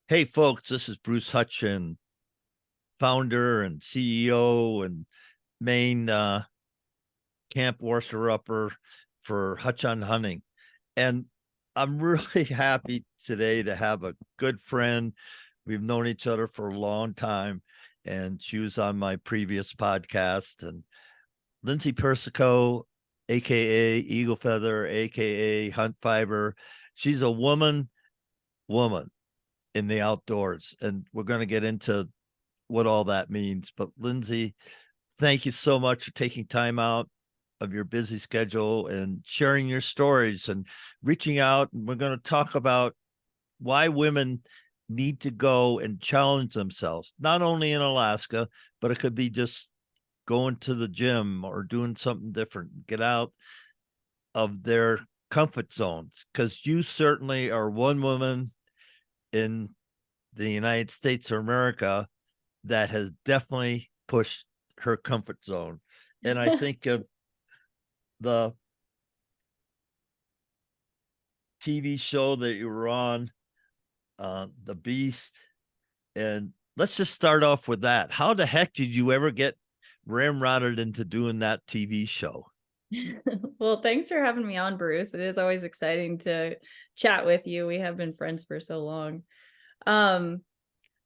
Hey, folks, this is Bruce Hutchin, founder and CEO and main camp washer upper for Hutchin Hunting. And I'm really happy today to have a good friend. We've known each other for a long time, and she was on my previous podcast. And Lindsay Persico, aka Eagle Feather, aka Hunt Fiber. She's a woman in the outdoors, and we're going to get into what all that means. But Lindsay, thank you so much for taking time out of your busy schedule and sharing your stories and reaching out. And we're going to talk about why women need to go and challenge themselves, not only in Alaska, but it could be just going to the gym or doing something different, get out of their comfort zones. Because you certainly are one woman in the United States of America that has definitely pushed her comfort zone. And I think of the TV show that you were on, The Beast. And let's just start off with that. How the heck did you ever get ramrodded into doing that TV show? Well, thanks for having me on, Bruce. It is always exciting to chat with you. We have been friends for so long. Um,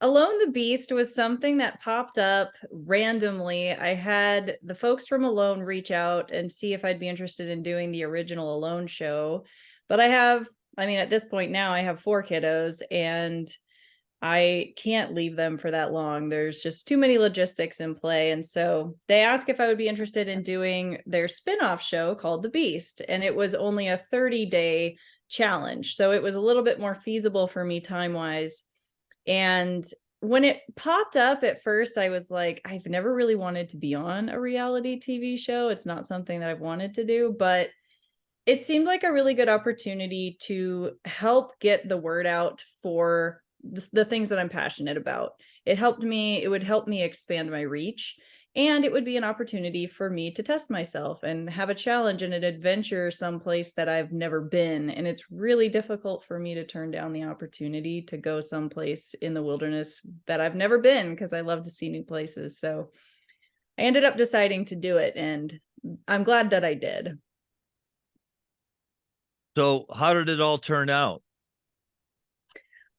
Alone the Beast was something that popped up randomly. I had the folks from Alone reach out and see if I'd be interested in doing the original Alone show. But at this point now, I have 4 kiddos and I can't leave them for that long. There's just too many logistics in play. And so they asked if I would be interested in doing their spin-off show called The Beast. And it was only a 30-day challenge. So it was a little bit more feasible for me time-wise. And when it popped up at first, I was like, I've never really wanted to be on a reality TV show. It's not something that I've wanted to do, but it seemed like a really good opportunity to help get the word out for the things that I'm passionate about. It would help me expand my reach, and it would be an opportunity for me to test myself and have a challenge and an adventure someplace that I've never been. And it's really difficult for me to turn down the opportunity to go someplace in the wilderness that I've never been because I love to see new places. So I ended up deciding to do it, and I'm glad that I did. So, how did it all turn out?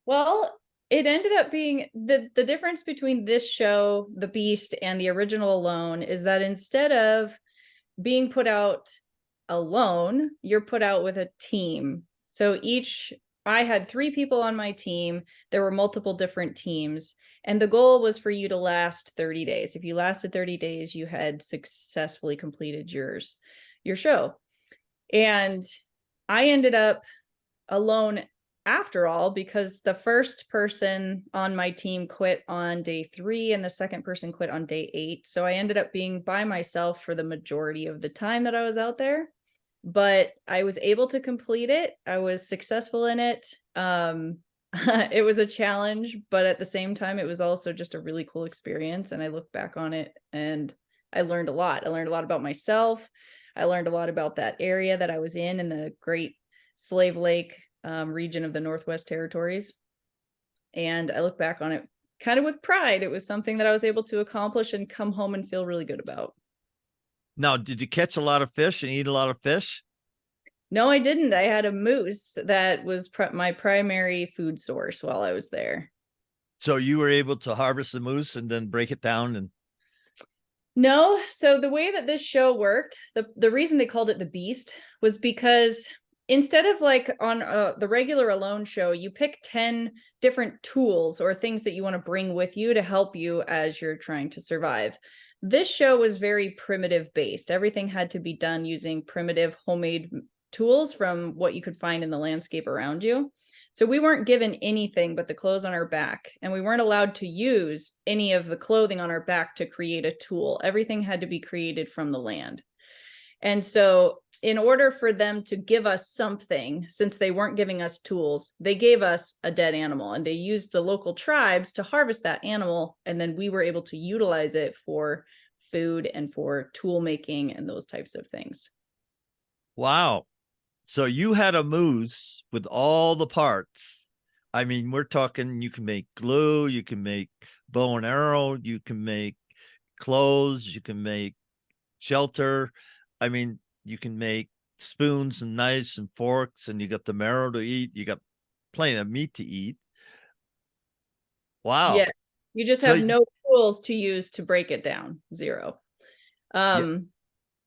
Well, it ended up being the difference between this show, The Beast, and the original Alone is that instead of being put out alone, you're put out with a team. So I had 3 people on my team. There were multiple different teams. And the goal was for you to last 30 days. If you lasted 30 days, you had successfully completed your show. And I ended up alone after all, because the first person on my team quit on day 3 and the second person quit on day 8. So I ended up being by myself for the majority of the time that I was out there, but I was able to complete it. I was successful in it. It was a challenge, but at the same time, it was also just a really cool experience. And I look back on it and I learned a lot. I learned a lot about myself. I learned a lot about that area that I was in the Great Slave Lake region of the Northwest Territories. And I look back on it kind of with pride. It was something that I was able to accomplish and come home and feel really good about. Now, did you catch a lot of fish and eat a lot of fish? No, I didn't. I had a moose that was my primary food source while I was there. So you were able to harvest the moose and then break it down and No, so the way that this show worked, the reason they called it The Beast was because instead of like on the regular Alone show, you pick 10 different tools or things that you want to bring with you to help you as you're trying to survive. This show was very primitive based. Everything had to be done using primitive homemade tools from what you could find in the landscape around you. So we weren't given anything but the clothes on our back, and we weren't allowed to use any of the clothing on our back to create a tool. Everything had to be created from the land. And so in order for them to give us something, since they weren't giving us tools, they gave us a dead animal, and they used the local tribes to harvest that animal. And then we were able to utilize it for food and for tool making and those types of things. wow. So you had a moose with all the parts. I mean, we're talking, you can make glue, you can make bow and arrow, you can make clothes, you can make shelter. I mean, you can make spoons and knives and forks, and you got the marrow to eat. You got plenty of meat to eat. Yeah. Wow. You just So have no tools to use to break it down. 0. yeah,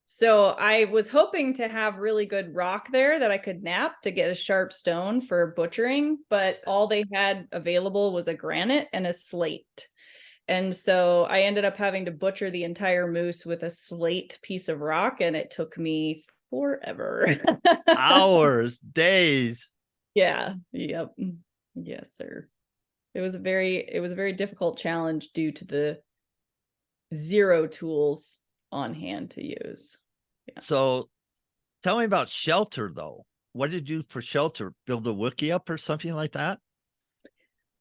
So I was hoping to have really good rock there that I could nap to get a sharp stone for butchering, but all they had available was a granite and a slate. And so I ended up having to butcher the entire moose with a slate piece of rock, and it took me forever. hours, days. Yeah. Yep. Yes, sir. It was a very difficult challenge due to the 0 tools on hand to use. Yeah. So tell me about shelter, though. What did you do for shelter? Build a wiki up or something like that?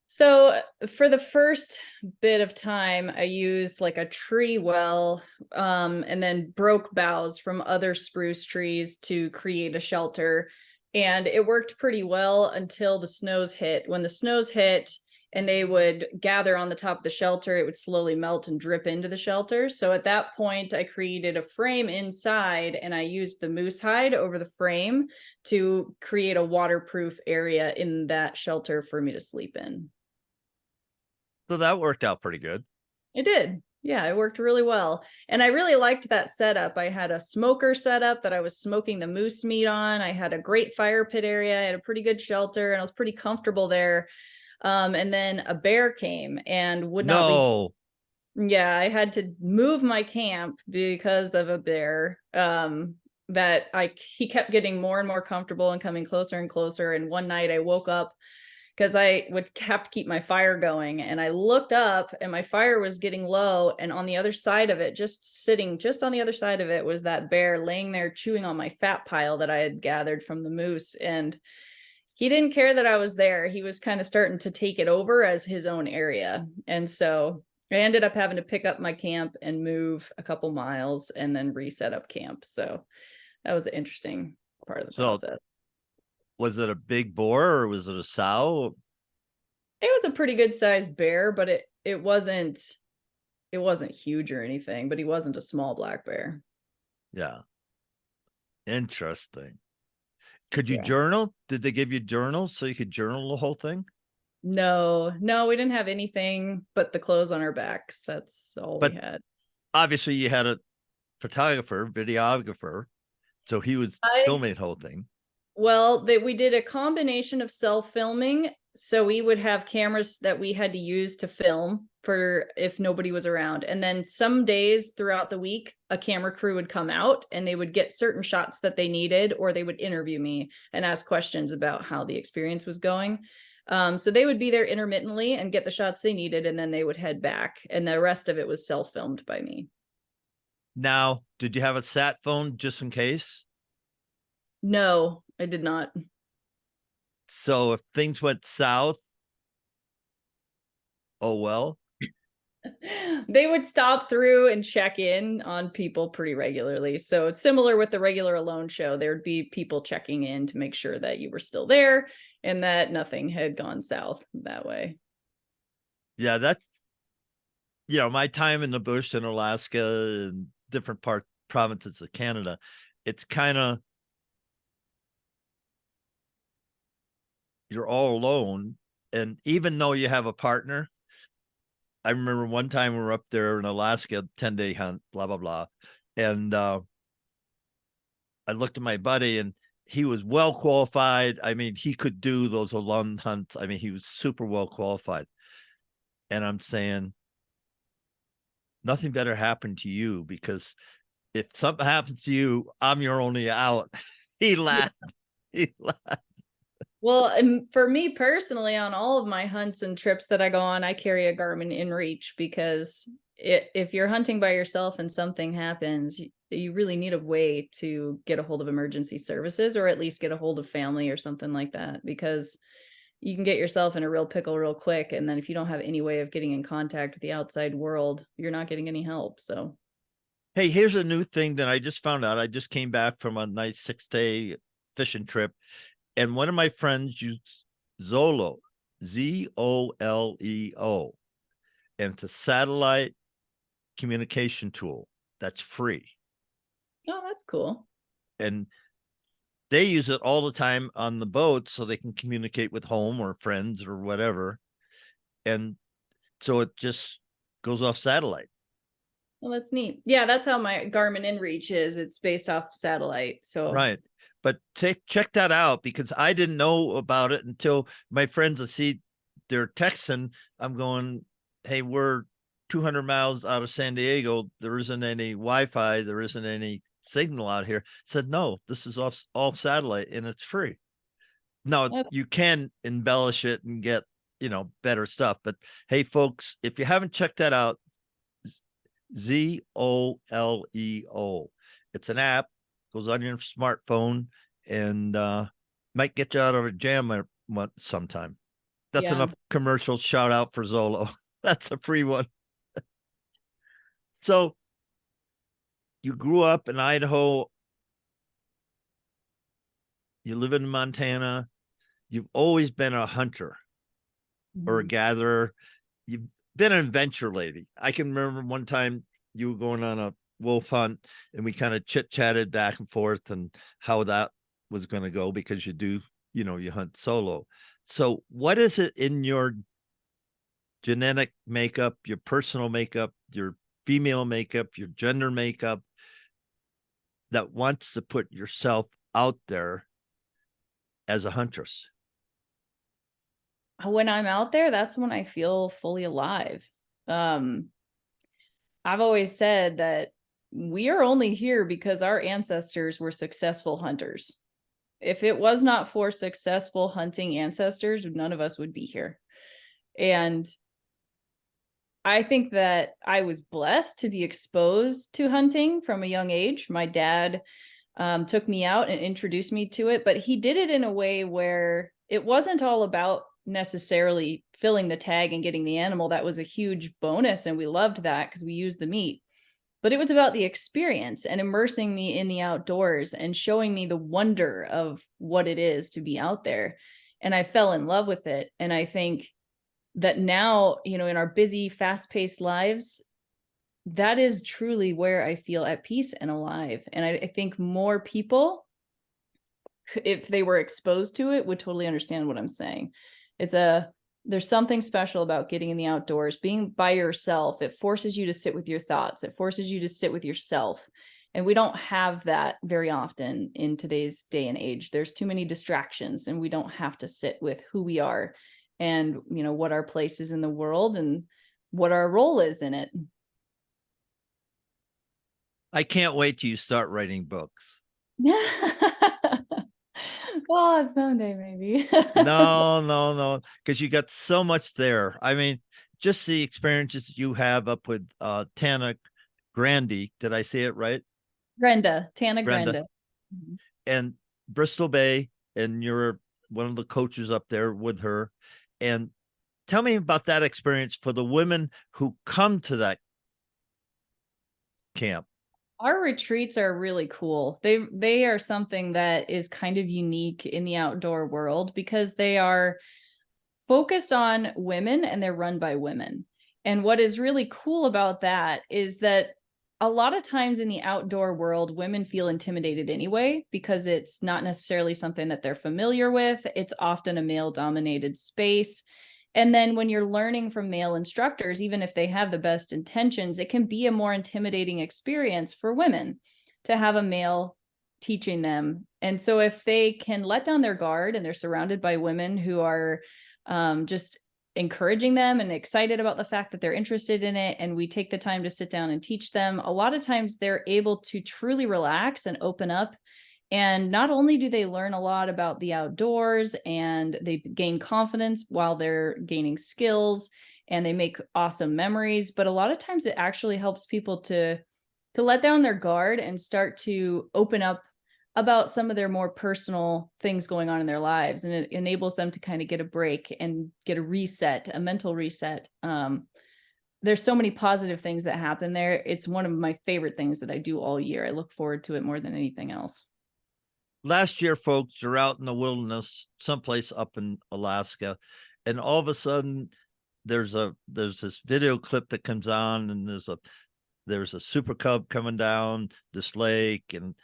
So for the first bit of time, I used like a tree well, and then broke boughs from other spruce trees to create a shelter. And it worked pretty well until the snows hit. When the snows hit and they would gather on the top of the shelter, it would slowly melt and drip into the shelter. So at that point, I created a frame inside and I used the moose hide over the frame to create a waterproof area in that shelter for me to sleep in. So that worked out pretty good. It did. Yeah, it worked really well. And I really liked that setup. I had a smoker setup that I was smoking the moose meat on. I had a great fire pit area. I had a pretty good shelter and I was pretty comfortable there. And then a bear came and would not leave. No. Yeah, I had to move my camp because of a bear. That he kept getting more and more comfortable and coming closer and closer. And one night I woke up because I would have to keep my fire going. And I looked up and my fire was getting low. And on the other side of it, just sitting just on the other side of it, was that bear laying there chewing on my fat pile that I had gathered from the moose. And he didn't care that I was there. He was kind of starting to take it over as his own area. And so I ended up having to pick up my camp and move a couple miles and then reset up camp. So that was an interesting part of the So process. was it a big boar or was it a sow? It was a pretty good sized bear, but it wasn't huge or anything, but he wasn't a small black bear. Yeah. Interesting. Could you Yeah. journal? Did they give you journals so you could journal the whole thing? No, no, we didn't have anything but the clothes on our backs. That's all we But had. obviously you had a photographer, videographer, so he was I filming the whole thing. Well, we did a combination of self-filming. So we would have cameras that we had to use to film for if nobody was around. And then some days throughout the week, a camera crew would come out and they would get certain shots that they needed, or they would interview me and ask questions about how the experience was going. So they would be there intermittently and get the shots they needed, and then they would head back. And the rest of it was self-filmed by me. Now, did you have a sat phone just in case? No, I did not. So if things went south, oh well. They would stop through and check in on people pretty regularly. So it's similar with the regular Alone show. There'd be people checking in to make sure that you were still there and that nothing had gone south that way. Yeah, that's my time in the bush in Alaska and different provinces of Canada. It's kind of you're all alone. And even though you have a partner, I remember one time we were up there in Alaska, 10-day hunt, blah, blah, blah. And I looked at my buddy and he was well qualified. I mean, he could do those alone hunts. I mean, he was super well qualified. And I'm saying, nothing better happened to you, because if something happens to you, I'm your only out. He laughed. He laughed. Well, and for me personally, on all of my hunts and trips that I go on, I carry a Garmin InReach because if you're hunting by yourself and something happens, you really need a way to get a hold of emergency services, or at least get a hold of family or something like that, because you can get yourself in a real pickle real quick. And then if you don't have any way of getting in contact with the outside world, you're not getting any help. So, Hey, here's a new thing that I just found out. I just came back from a nice 6-day fishing trip, and one of my friends used Zolo. ZOLEO. And it's a satellite communication tool that's free. Oh, that's cool. And they use it all the time on the boat so they can communicate with home or friends or whatever. And so it just goes off satellite. Well, that's neat. Yeah, that's how my Garmin InReach is. It's based off satellite. So Right. But check that out, because I didn't know about it until my friends will see they're texting. I'm going, hey, we're 200 miles out of San Diego. There isn't any Wi-Fi. There isn't any signal out here. Said, no, this is all satellite and it's free. Now you can embellish it and get, better stuff. But hey, folks, if you haven't checked that out, ZOLEO. It's an app, goes on your smartphone, and might get you out of a jam sometime. That's yeah. enough commercial shout out for Zolo. That's a free one. So you grew up in Idaho. You live in Montana. You've always been a hunter or a gatherer. You've been an adventure lady. I can remember one time you were going on a wolf hunt and we kind of chit-chatted back and forth and how that was going to go, because you hunt solo. So what is it in your genetic makeup, your personal makeup, your female makeup, your gender makeup that wants to put yourself out there as a huntress? When I'm out there, that's when I feel fully alive. I've always said that we are only here because our ancestors were successful hunters. If it was not for successful hunting ancestors, none of us would be here. And I think that I was blessed to be exposed to hunting from a young age. My dad took me out and introduced me to it, but he did it in a way where it wasn't all about necessarily filling the tag and getting the animal. That was a huge bonus, and we loved that because we used the meat. But it was about the experience and immersing me in the outdoors and showing me the wonder of what it is to be out there. And I fell in love with it. And I think that now, in our busy, fast-paced lives, that is truly where I feel at peace and alive. And I think more people, if they were exposed to it, would totally understand what I'm saying. There's something special about getting in the outdoors, being by yourself. It forces you to sit with your thoughts. It forces you to sit with yourself. And we don't have that very often in today's day and age. There's too many distractions, and we don't have to sit with who we are and, what our place is in the world and what our role is in it. I can't wait till you start writing books. Oh, someday maybe. No, because you got so much there. I mean, just the experiences you have up with Tana Grandy. Did I say it right? Tana Brenda. Granda. Mhm. And Bristol Bay, and you're one of the coaches up there with her. And tell me about that experience for the women who come to that camp. Our retreats are really cool. They are something that is kind of unique in the outdoor world because they are focused on women and they're run by women. And what is really cool about that is that a lot of times in the outdoor world, women feel intimidated anyway, because it's not necessarily something that they're familiar with. It's often a male dominated space. And then when you're learning from male instructors, even if they have the best intentions, it can be a more intimidating experience for women to have a male teaching them. And so if they can let down their guard and they're surrounded by women who are just encouraging them and excited about the fact that they're interested in it, and we take the time to sit down and teach them, a lot of times they're able to truly relax and open up. And not only do they learn a lot about the outdoors and they gain confidence while they're gaining skills and they make awesome memories, but a lot of times it actually helps people to let down their guard and start to open up about some of their more personal things going on in their lives. And it enables them to kind of get a break and get a reset, a mental reset. There's so many positive things that happen there. It's one of my favorite things that I do all year. I look forward to it more than anything else. Last year, folks, you're out in the wilderness, someplace up in Alaska, and all of a sudden there's this video clip that comes on, and there's a super cub coming down this lake, and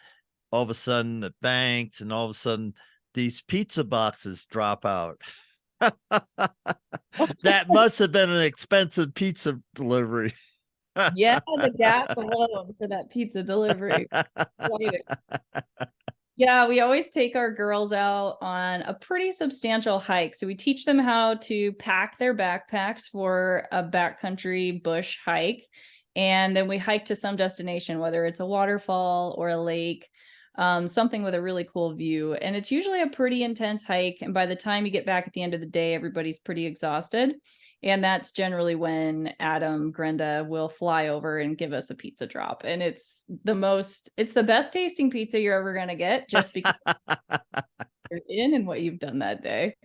all of a sudden it banks, and all of a sudden these pizza boxes drop out. That must have been an expensive pizza delivery. Yeah, the gas alone for that pizza delivery. Yeah, we always take our girls out on a pretty substantial hike. So we teach them how to pack their backpacks for a backcountry bush hike. And then we hike to some destination, whether it's a waterfall or a lake, something with a really cool view. And it's usually a pretty intense hike. And by the time you get back at the end of the day, everybody's pretty exhausted. And that's generally when Adam, Grenda will fly over and give us a pizza drop. And it's the best tasting pizza you're ever going to get, just because you're in and what you've done that day.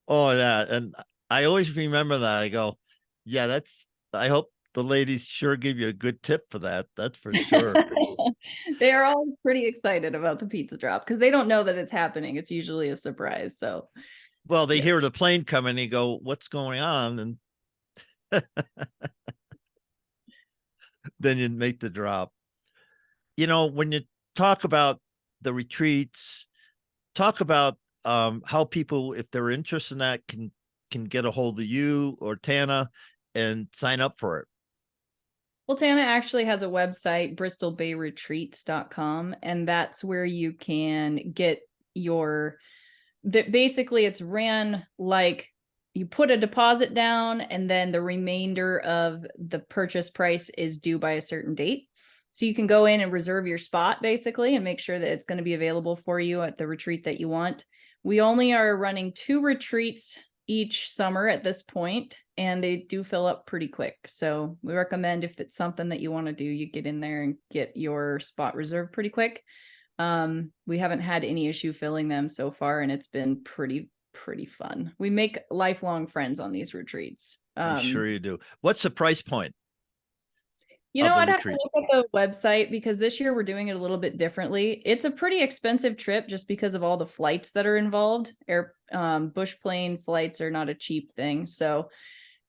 Oh, yeah. And I always remember that. I go, yeah, I hope the ladies sure give you a good tip for that. That's for sure. They are all pretty excited about the pizza drop because they don't know that it's happening. It's usually a surprise. So, well, they hear the plane coming, and they go, what's going on? And then you make the drop. When you talk about the retreats, talk about how people, if they're interested in that, can get a hold of you or Tana and sign up for it. Well, Tana actually has a website, bristolbayretreats.com, and that's where you can get basically it's ran like you put a deposit down and then the remainder of the purchase price is due by a certain date. So you can go in and reserve your spot basically and make sure that it's going to be available for you at the retreat that you want. We only are running 2 retreats each summer at this point, and they do fill up pretty quick. So we recommend, if it's something that you want to do, you get in there and get your spot reserved pretty quick. We haven't had any issue filling them so far, and it's been pretty fun. We make lifelong friends on these retreats. I'm sure you do. What's the price point? I'd have to look at the website because this year we're doing it a little bit differently. It's a pretty expensive trip just because of all the flights that are involved. Bush plane flights are not a cheap thing. So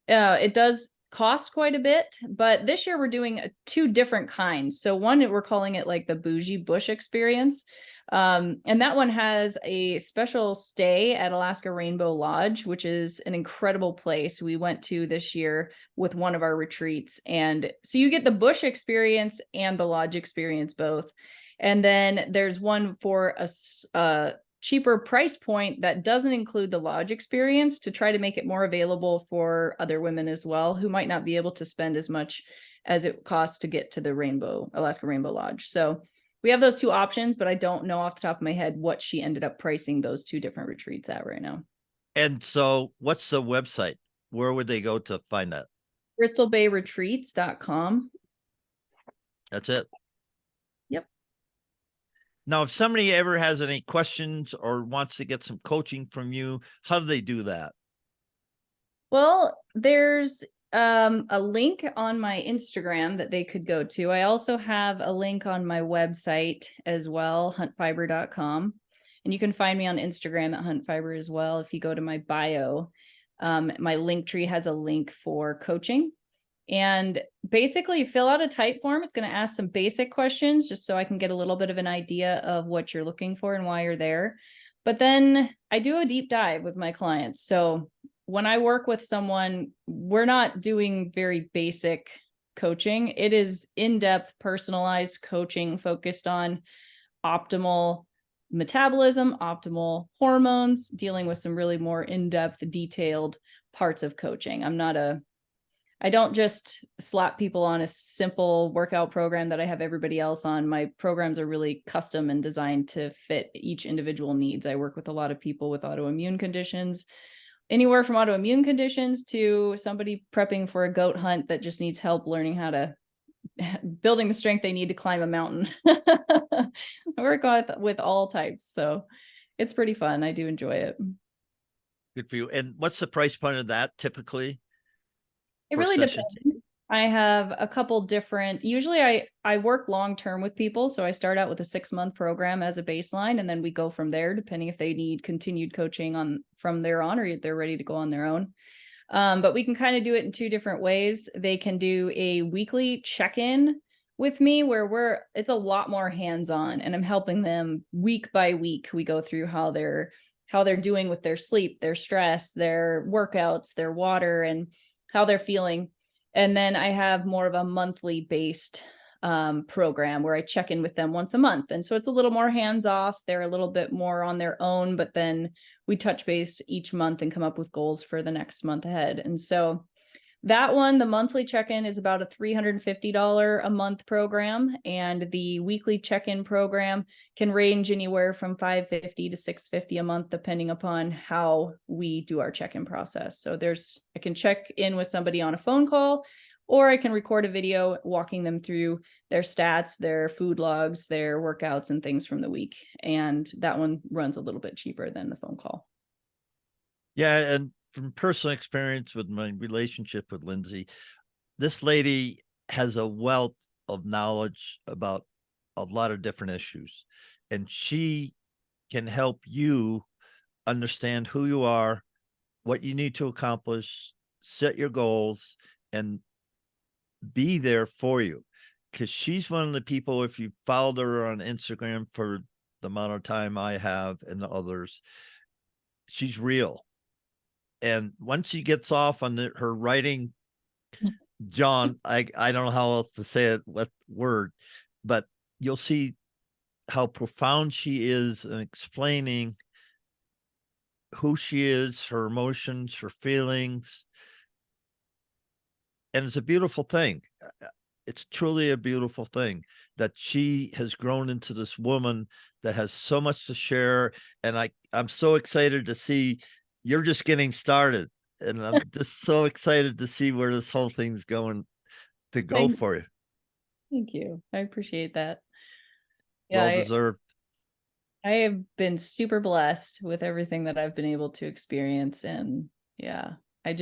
it does cost quite a bit, but this year we're doing 2 different kinds. So one, we're calling it like the bougie bush experience. And that one has a special stay at Alaska Rainbow Lodge, which is an incredible place we went to this year with one of our retreats. And so you get the bush experience and the lodge experience both. And then there's one for a cheaper price point that doesn't include the lodge experience, to try to make it more available for other women as well, who might not be able to spend as much as it costs to get to the Alaska Rainbow Lodge. So we have those 2 options, but I don't know off the top of my head what she ended up pricing those 2 different retreats at right now. And so what's the website? Where would they go to find that? bristolbayretreats.com. That's it. Yep. Now, if somebody ever has any questions or wants to get some coaching from you, how do they do that? Well, there's a link on my Instagram that they could go to. I also have a link on my website as well, huntfiber.com. And you can find me on Instagram at huntfiber as well. If you go to my bio, my link tree has a link for coaching. And basically fill out a type form. It's going to ask some basic questions just so I can get a little bit of an idea of what you're looking for and why you're there. But then I do a deep dive with my clients. So when I work with someone, we're not doing very basic coaching. It is in-depth, personalized coaching focused on optimal metabolism, optimal hormones, dealing with some really more in-depth, detailed parts of coaching. I don't just slap people on a simple workout program that I have everybody else on. My programs are really custom and designed to fit each individual needs. I work with a lot of people with autoimmune conditions, anywhere from autoimmune conditions to somebody prepping for a goat hunt that just needs help learning how to building the strength they need to climb a mountain. I work with all types. So it's pretty fun. I do enjoy it. Good for you. And what's the price point of that typically? It really depends. I have a couple different, usually I work long-term with people. So I start out with a 6-month program as a baseline, and then we go from there, depending if they need continued coaching from there on, or they're ready to go on their own. But we can kind of do it in two different ways. They can do a weekly check-in with me where it's a lot more hands-on, and I'm helping them week by week. We go through how they're doing with their sleep, their stress, their workouts, their water, and how they're feeling. And then I have more of a monthly based program where I check in with them once a month. And so it's a little more hands off. They're a little bit more on their own, but then we touch base each month and come up with goals for the next month ahead. And so that one, the monthly check-in, is about a $350 a month program, and the weekly check-in program can range anywhere from $550 to $650 a month, depending upon how we do our check-in process. So I can check in with somebody on a phone call, or I can record a video walking them through their stats, their food logs, their workouts, and things from the week. And that one runs a little bit cheaper than the phone call. Yeah, and from personal experience with my relationship with Lindsay, this lady has a wealth of knowledge about a lot of different issues, and she can help you understand who you are, what you need to accomplish, set your goals, and be there for you. Because she's one of the people, if you followed her on Instagram for the amount of time I have and the others, she's real. And once she gets off on her writing, John, I don't know how else to say it, what word, but you'll see how profound she is in explaining who she is, her emotions, her feelings. And it's a beautiful thing. It's truly a beautiful thing that she has grown into this woman that has so much to share. And I'm so excited to see you're just getting started. And I'm just so excited to see where this whole thing's going to go for you. Thank you. I appreciate that. Yeah, well deserved. I have been super blessed with everything that I've been able to experience. And yeah, I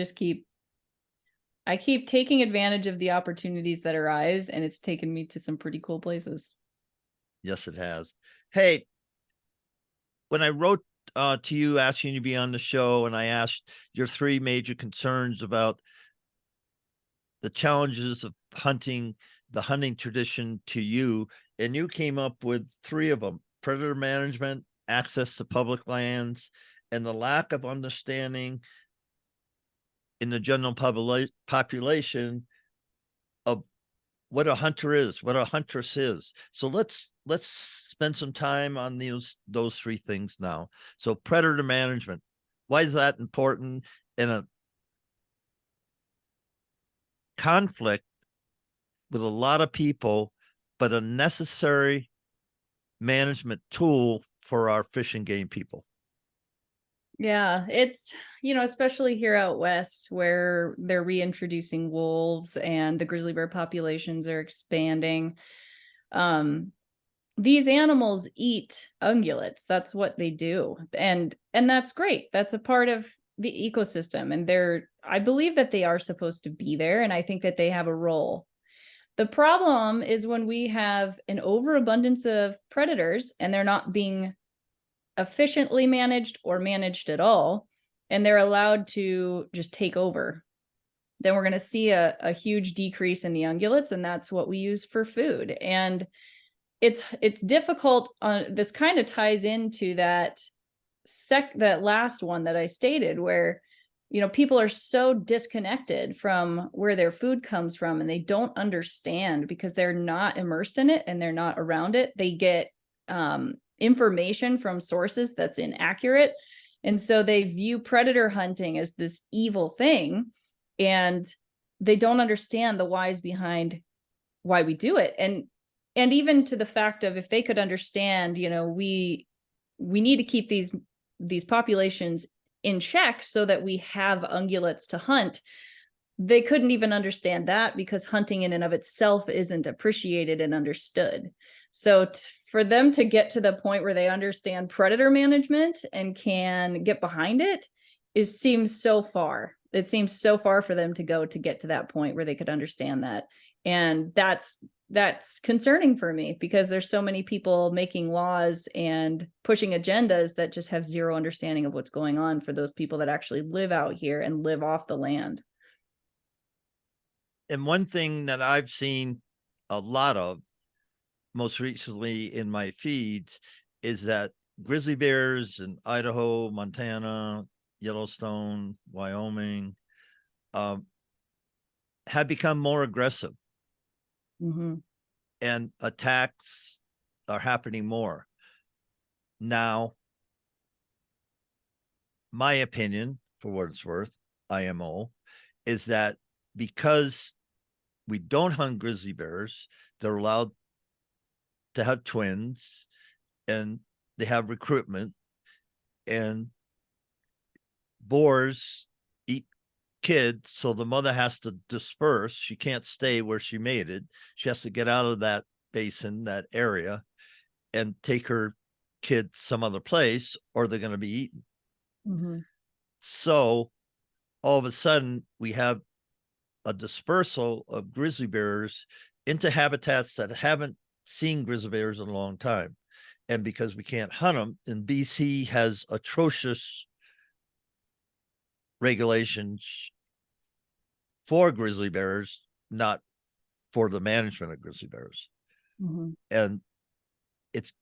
keep taking advantage of the opportunities that arise, and it's taken me to some pretty cool places. Yes, it has. Hey, when I wrote to you asking you to be on the show, and I asked your 3 major concerns about the challenges of the hunting tradition to you, and you came up with 3 of them: predator management, access to public lands, and the lack of understanding in the general population of what a hunter is, what a huntress is. So let's spend some time on those 3 things now. So predator management, why is that important in a conflict with a lot of people, but a necessary management tool for our fish and game people? Yeah, it's, especially here out west where they're reintroducing wolves and the grizzly bear populations are expanding. These animals eat ungulates. That's what they do. And that's great. That's a part of the ecosystem. And I believe that they are supposed to be there. And I think that they have a role. The problem is when we have an overabundance of predators and they're not being efficiently managed or managed at all, and they're allowed to just take over, then we're going to see a huge decrease in the ungulates, and that's what we use for food. And it's difficult. This kind of ties into that last one that I stated, where people are so disconnected from where their food comes from, and they don't understand because they're not immersed in it and they're not around it. They get information from sources that's inaccurate. And so they view predator hunting as this evil thing, and they don't understand the whys behind why we do it. And even to the fact of, if they could understand, we need to keep these populations in check so that we have ungulates to hunt. They couldn't even understand that because hunting in and of itself isn't appreciated and understood. So for them to get to the point where they understand predator management and can get behind it, seems so far. It seems so far for them to go to get to that point where they could understand that. And that's that's concerning for me, because there's so many people making laws and pushing agendas that just have zero understanding of what's going on for those people that actually live out here and live off the land. And one thing that I've seen a lot of most recently in my feeds is that grizzly bears in Idaho, Montana, Yellowstone, Wyoming have become more aggressive, and attacks are happening more. Now, my opinion, for what it's worth, IMO, is that because we don't hunt grizzly bears, they're allowed to have twins, and they have recruitment, and boars eat kids, so the mother has to disperse. She can't stay where she mated. She has to get out of that basin, that area, and take her kids some other place, or they're going to be eaten. So all of a sudden we have a dispersal of grizzly bears into habitats that haven't seen grizzly bears in a long time. And because we can't hunt them, and BC has atrocious regulations for grizzly bears, not for the management of grizzly bears. And it's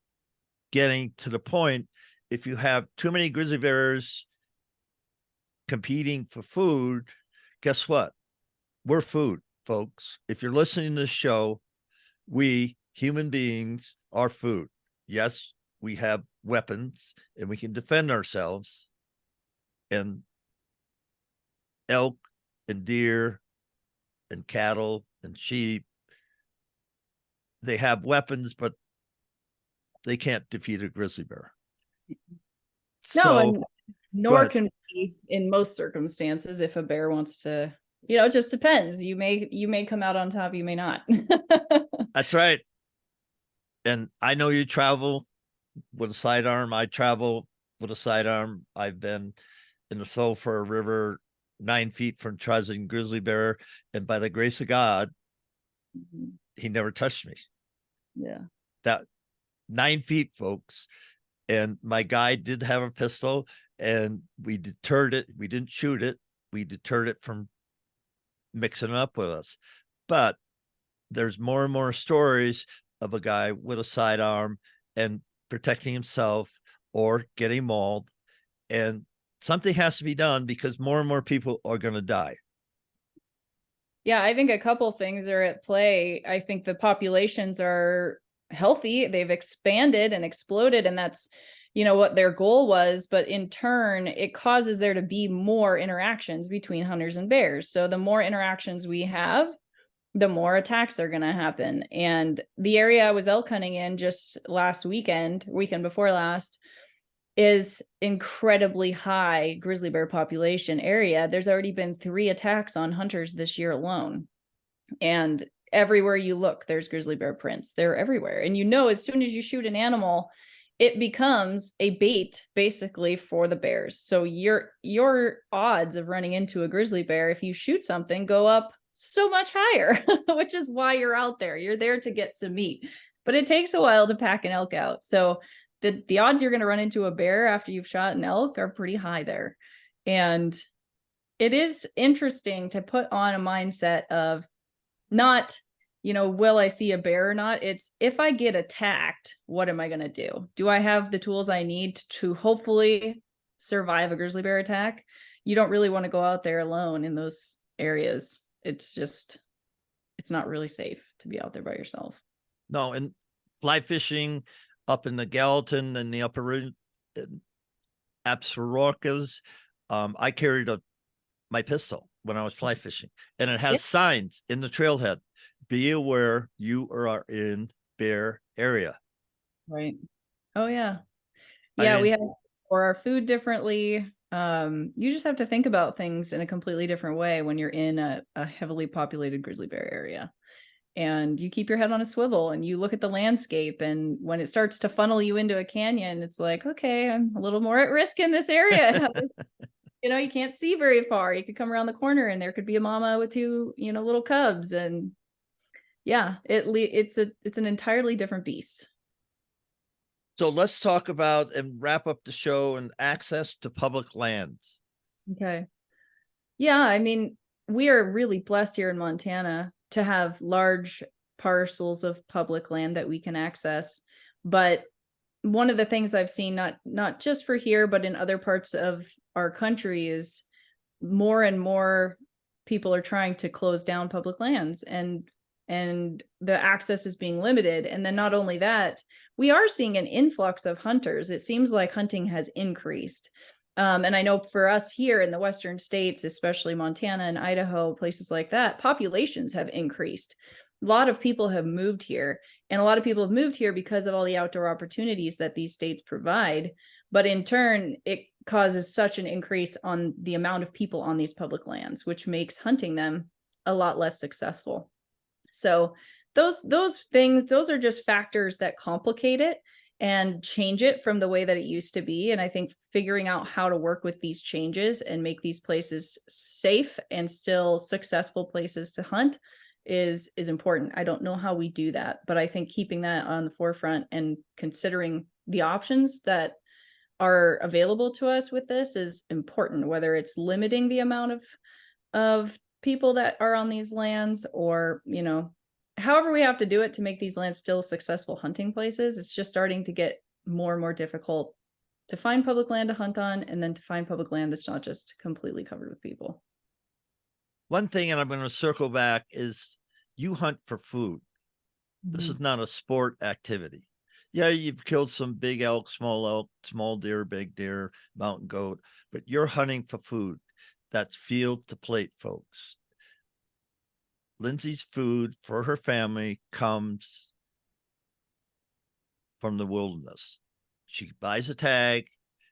getting to the point, if you have too many grizzly bears competing for food, guess what? We're food, folks. If you're listening to this show, we human beings are food. Yes, we have weapons and we can defend ourselves. And elk and deer and cattle and sheep, they have weapons, but they can't defeat a grizzly bear. No, and nor can we in most circumstances. If a bear wants to, it just depends. You may come out on top, you may not. That's right. And I know you travel with a sidearm. I travel with a sidearm. I've been in the Sulphur River 9 feet from charging grizzly bear, and by the grace of God, he never touched me. Yeah. That 9 feet, folks. And my guide did have a pistol, and we deterred it. We didn't shoot it. We deterred it from mixing it up with us. But there's more and more stories of a guy with a sidearm and protecting himself or getting mauled. And something has to be done, because more and more people are going to die. Yeah, I think a couple things are at play. I think the populations are healthy. They've expanded and exploded, and that's, what their goal was. But in turn, it causes there to be more interactions between hunters and bears. So the more interactions we have, the more attacks are going to happen. And the area I was elk hunting in just last weekend before last, is incredibly high grizzly bear population area. There's already been 3 attacks on hunters this year alone. And everywhere you look, there's grizzly bear prints. They're everywhere. And as soon as you shoot an animal, it becomes a bait basically for the bears. So your odds of running into a grizzly bear, if you shoot something, go up so much higher, which is why you're out there. You're there to get some meat. But it takes a while to pack an elk out. So the odds you're going to run into a bear after you've shot an elk are pretty high there. And it is interesting to put on a mindset of not, will I see a bear or not? It's, if I get attacked, what am I going to do? Do I have the tools I need to hopefully survive a grizzly bear attack? You don't really want to go out there alone in those areas. It's not really safe to be out there by yourself. No, and fly fishing up in the Gallatin and the upper Absarokas, I carried my pistol when I was fly fishing, and it has signs in the trailhead: be aware you are in bear area. Right. Oh yeah. Yeah, we have to store our food differently. You just have to think about things in a completely different way when you're in a heavily populated grizzly bear area. And you keep your head on a swivel and you look at the landscape, and when it starts to funnel you into a canyon, it's like, okay, I'm a little more at risk in this area. You can't see very far. You could come around the corner and there could be a mama with 2, little cubs, and Yeah, it's an entirely different beast. So let's talk about and wrap up the show and access to public lands. Okay. Yeah, I mean, we are really blessed here in Montana to have large parcels of public land that we can access. But one of the things I've seen, not just for here, but in other parts of our country, is more and more people are trying to close down public lands, and the access is being limited. And then not only that, we are seeing an influx of hunters. It seems like hunting has increased. And I know for us here in the Western states, especially Montana and Idaho, places like that, populations have increased. A lot of people have moved here, and a lot of people have moved here because of all the outdoor opportunities that these states provide. But in turn, it causes such an increase on the amount of people on these public lands, which makes hunting them a lot less successful. So those things, those are just factors that complicate it and change it from the way that it used to be. And I think figuring out how to work with these changes and make these places safe and still successful places to hunt is important. I don't know how we do that, but I think keeping that on the forefront and considering the options that are available to us with this is important, whether it's limiting the amount of people that are on these lands, or, you know, however we have to do it to make these lands still successful hunting places. It's just starting to get more and more difficult to find public land to hunt on, and then to find public land that's not just completely covered with people. One thing, and I'm going to circle back, is you hunt for food. This is Mhm. not a sport activity. Yeah, you've killed some big elk, small deer, big deer, mountain goat, but you're hunting for food. That's field to plate, folks. Lindsay's food for her family comes from the wilderness. She buys a tag,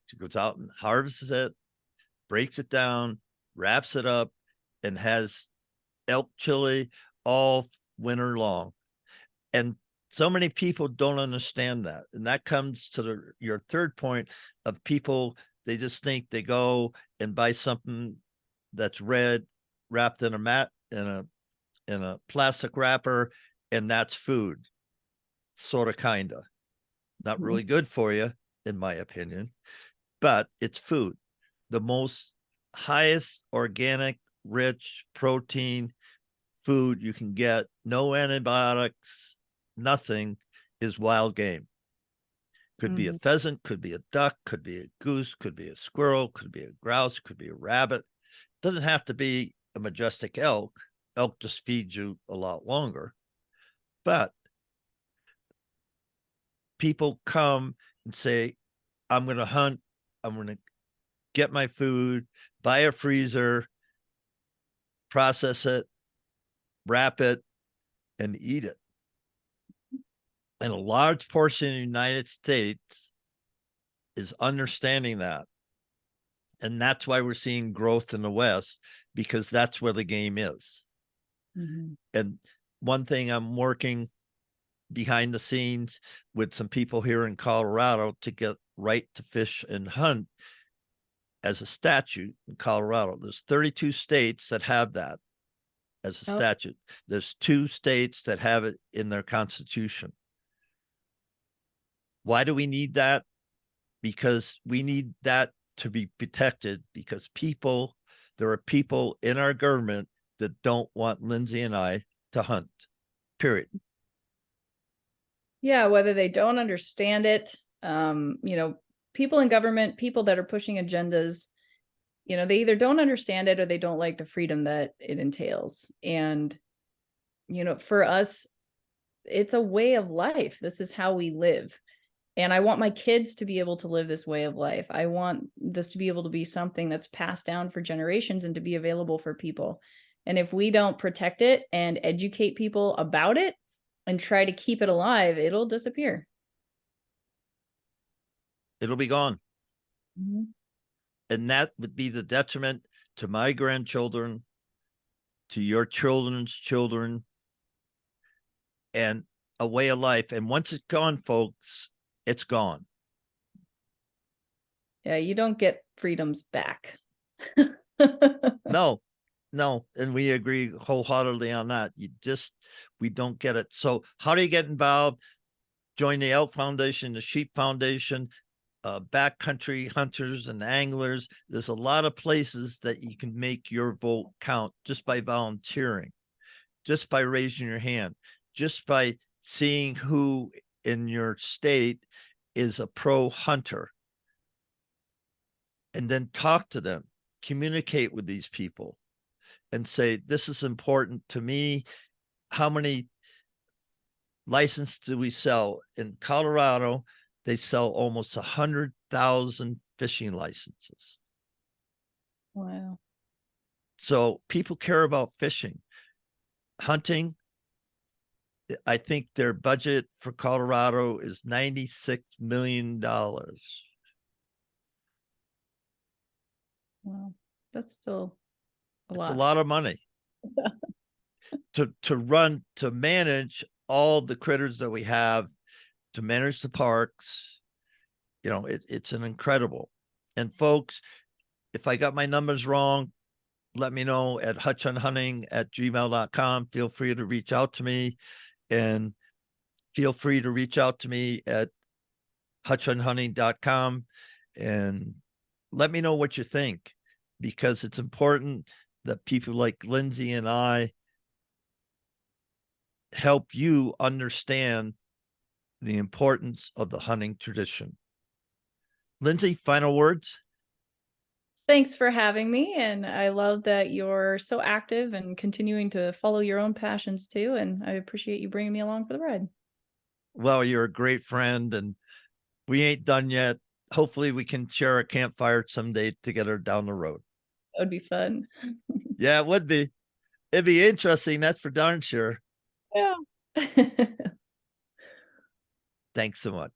she goes out and harvests it, breaks it down, wraps it up, and has elk chili all winter long. And so many people don't understand that. And that comes to your third point of people, they just think they go and buy something that's red, wrapped in a mat, in a plastic wrapper, and that's food. Sort of, kinda. Not Mhm. really good for you, in my opinion, but it's food. The most highest organic, rich protein food you can get, no antibiotics, nothing, is wild game. Could be a Mhm. pheasant, could be a duck, could be a goose, could be a squirrel, could be a grouse, could be a rabbit. Doesn't have to be a majestic elk. Elk just feeds you a lot longer. But people come and say, I'm going to hunt, I'm going to get my food, buy a freezer, process it, wrap it, and eat it. And a large portion of the United States is understanding that. And that's why we're seeing growth in the West, because that's where the game is. Mhm. And one thing, I'm working behind the scenes with some people here in Colorado to get right to fish and hunt as a statute in Colorado. There's 32 states that have that as a Oh, statute. There's 2 states that have it in their constitution. Why do we need that? Because we need that to be protected, because there are people in our government that don't want Lindsay and I to hunt, period. yeah, whether they don't understand it, you know, people in government, people that are pushing agendas, you know, they either don't understand it or they don't like the freedom that it entails. And, you know, for us, it's a way of life. This is how we live. And I want my kids to be able to live this way of life. I want this to be able to be something that's passed down for generations and to be available for people. And if we don't protect it and educate people about it and try to keep it alive, it'll disappear. It'll be gone. Mhm. And that would be the detriment to my grandchildren, to your children's children, and a way of life. And once it's gone, folks, it's gone. Yeah, you don't get freedoms back. No, No, and we agree wholeheartedly on that. We don't get it. So how do you get involved? Join the Elk Foundation, the Sheep Foundation, backcountry hunters and anglers. There's a lot of places that you can make your vote count just by volunteering, just by raising your hand, just by seeing who in your state is a pro hunter, and then talk to them, communicate with these people and say, this is important to me. How many licenses do we sell? In Colorado, they sell almost 100,000 fishing licenses. Wow. So people care about fishing. Hunting, I think their budget for Colorado is $96 million. Wow. That's still a It's a lot. lot of money to manage all the critters that we have, to manage the parks. It's an incredible. And folks, if I got my numbers wrong, let me know at hutchonhunting@gmail.com. Feel free to reach out to me, and feel free to reach out to me at hutchonhunting.com and let me know what you think, because it's important that people like Lindsay and I help you understand the importance of the hunting tradition. Lindsay, final words? Thanks for having me. And I love that you're so active and continuing to follow your own passions too. And I appreciate you bringing me along for the ride. Well, you're a great friend, and we ain't done yet. Hopefully we can share a campfire someday together down the road. That would be fun. Yeah, it would be. It'd be interesting. That's for darn sure. Yeah. Thanks so much.